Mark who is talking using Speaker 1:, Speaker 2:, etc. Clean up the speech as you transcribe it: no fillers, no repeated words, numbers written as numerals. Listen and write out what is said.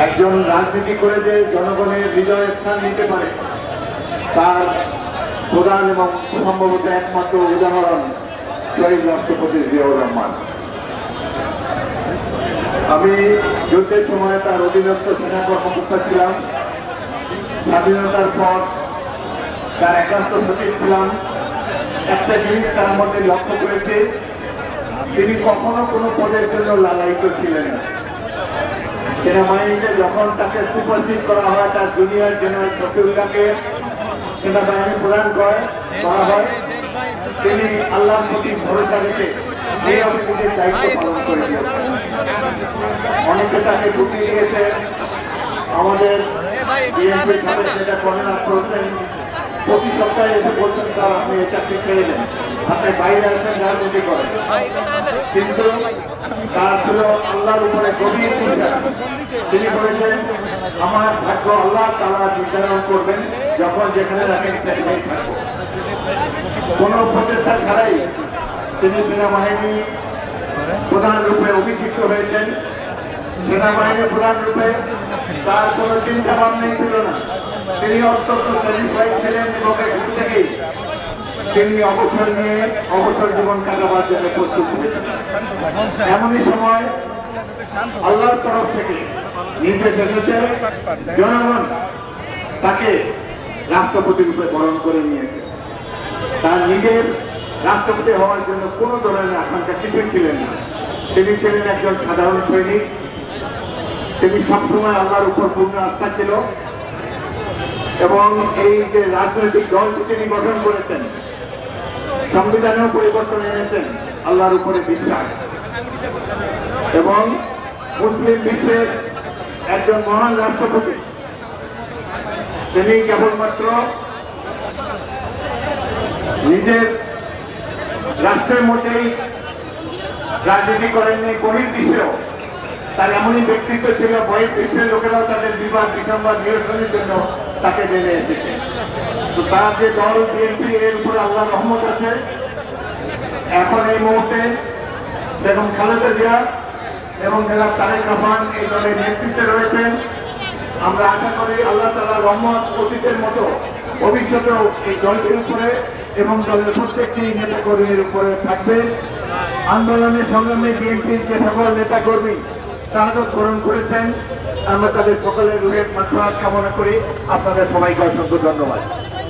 Speaker 1: একজন রাজনীতি করে যে জনগণের হৃদয়ে স্থান নিতে পারে তার প্রধান এবং সম্ভবত একমাত্র উদাহরণ শহীদ রাষ্ট্রপতি জিয়াউর রহমান। আমি যুদ্ধের সময় তার অধীনস্থ সেনা কর্মকর্তা ছিলাম, স্বাধীনতার পর তার একান্ত সচিব ছিলাম। একটা জিনিস তার মধ্যে লক্ষ্য করেছে, তিনি কখনো কোনো পদের জন্য লালায়িত ছিলেন না। সেনাবাহিনীতে যখন তাকে সুপারসিড করা হয়, তার জুনিয়র জেনারেল শফিউল্লাহকে সেনাবাহিনী প্রদান করা হয়, তিনি আল্লাহর প্রতি ভরসা রেখে এই অফিসের দায়িত্ব পালন করেছেন। অনেকে তাকে ঢুকিয়ে দিয়েছে। আমাদের বিএনপির সাথে যেটা কর্ণাট করছেন, প্রতি সপ্তাহে এসে বলছেন স্যার আপনি এই চাকরি ছেড়ে দেন, আপনি বাইরে আসেন রাজনীতি করেন। কিন্তু তার ছিল আল্লাহর উপরে গভীর বিশ্বাস। তিনি বলেছেন আমার ভাগ্য আল্লাহ তাআলা নির্ধারণ করবেন, যখন যেখানে রাখেন সেখানেই থাকবো। কোনো প্রচেষ্টা ছাড়াই তিনি সেনাবাহিনী প্রধান রূপে অভিষিক্ত হয়েছেন। সেনাবাহিনী প্রধান রূপে তার কোনো চিন্তা ভাবনাই ছিল না। তিনি অত্যন্ত স্যাটিসফাইড ছিলেন এবং এখান থেকেই তিনি অবসর নিয়ে অবসর জীবন কাটাবার জন্য প্রস্তুত হয়েছেন। এমনই সময় আল্লাহর তরফ থেকে নির্দেশ এসেছে, জনগণ তাকে রাষ্ট্রপতি রূপে বরণ করে নিয়েছে। তার নিজের রাষ্ট্রপতি হওয়ার জন্য কোনো ধরনের আকাঙ্ক্ষা কিছুই ছিলেন না। তিনি ছিলেন একজন সাধারণ সৈনিক। তিনি সবসময় আল্লাহর উপর পূর্ণ আস্থা ছিল এবং এই যে রাজনৈতিক দলটি তিনি গঠন করেছেন, সংবিধানেও পরিবর্তন এনেছেন আল্লাহর উপরে বিশ্বাস। এবং মুসলিম বিশ্বের একজন মহান রাষ্ট্রপতি, তিনি কেবলমাত্র নিজের রাষ্ট্রের মধ্যেই রাজনীতি করেননি, বহির্বিশ্বেও তার এমনই ব্যক্তিত্ব ছিল, বহির্বিশ্বের লোকেরাও তাদের বিবাদ বিসম্বাদ নিরসনের জন্য তাকে নেমে এসেছে। তো তার যে দল বিএনপি, এর উপরে আল্লাহর রহমত আছে। এখন এই মুহূর্তে বেগম খালেদা জিয়া এবং জনাব তারেক রহমান এই দলের নেতৃত্বে রয়েছেন। আমরা আশা করি আল্লাহ তাআলার রহমত অতীতের মতো ভবিষ্যতেও এই দলটির উপরে এবং দলের প্রত্যেকটি নেতা কর্মীর উপরে থাকবে। আন্দোলনের সংগ্রামে বিএনপির যে সকল নেতা কর্মী শাহাদাত বরণ করেছেন, আমরা তাদের সকলের রুহের মাগফিরাত কামনা করি। আপনাদের সবাইকে অসংখ্য ধন্যবাদ।